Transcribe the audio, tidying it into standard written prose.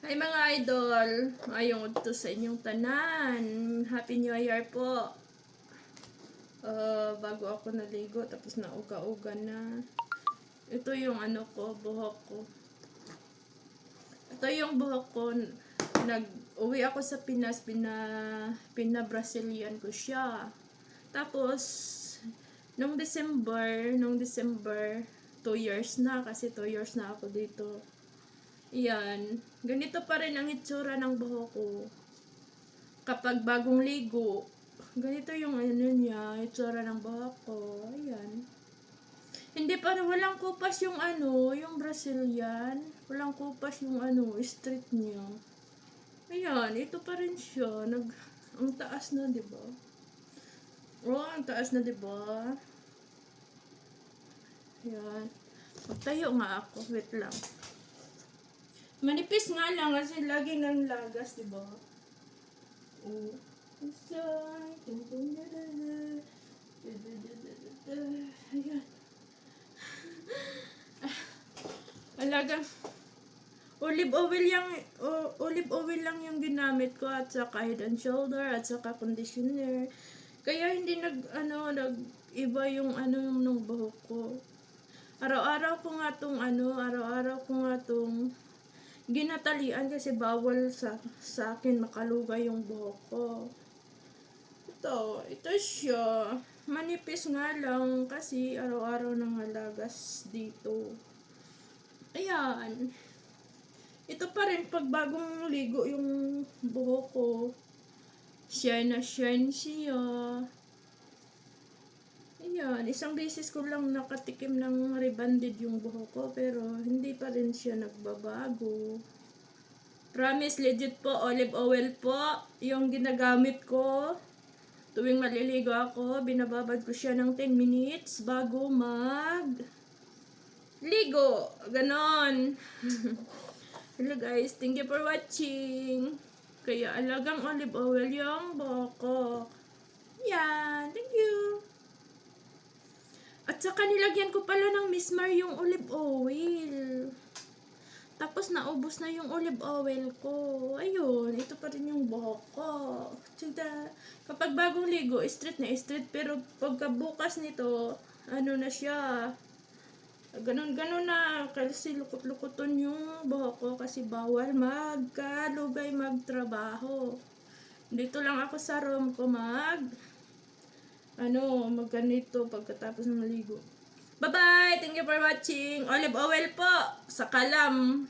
Hi mga idol, ayong udto sa inyong tanan. Happy New Year po. Bago ako naligo, tapos na uga-uga na. Ito yung buhok ko. Ito yung buhok ko. Nag-uwi ako sa Pinas, pina-Brazilian ko siya. Tapos, nung December, 2 years na, kasi 2 years na ako dito. Yan. Ganito pa rin ang itsura ng buhok ko. Kapag bagong ligo, ganito yung niya, itsura ng buhok ko. Ayan. Hindi pa, walang kupas yung yung Brazilian. Walang kupas yung straight niya. Ayan, ito pa rin siya. Ang taas na, 'di ba? Oh, ang taas na, 'di ba? Ayan. Magtayo nga ako. Wait lang. Manipis nga lang kasi lagi nang lagas, di ba? Oh. Ayan. Alagang olive oil lang yung ginamit ko at saka head and shoulder at saka conditioner. Kaya hindi nag-iba yung ng buhok ko. Araw-araw ko nga tong ginatalian kasi bawal sa akin makalugay yung buhok ko. Ito siya. Manipis nga lang kasi araw-araw nang halagas dito. Ayan. Ito pa rin pag bagong ligo yung buhok ko. Shine na shine siya. Ayan, isang beses ko lang nakatikim ng rebonded yung buhok ko pero hindi pa rin siya nagbabago. Promise, legit po, olive oil po yung ginagamit ko. Tuwing maliligo ako, binababad ko siya ng 10 minutes bago ligo. Ganon. Hello guys, thank you for watching. Kaya alagang olive oil yung buhok ko. Yan, thank you. At saka nilagyan ko pala ng Mismar yung olive oil. Tapos naubos na yung olive oil ko. Ayun, ito pa rin yung buhok ko. Tsinta. Kapag bagong ligo, straight na straight. Pero pagkabukas nito, na siya. Ganon na. Kasi lukot-lukoton yung buhok ko. Kasi bawal magkalugay magtrabaho. Dito lang ako sa room ko magganito pagkatapos ng maligo. Bye-bye! Thank you for watching. Olive oil po sa kalam.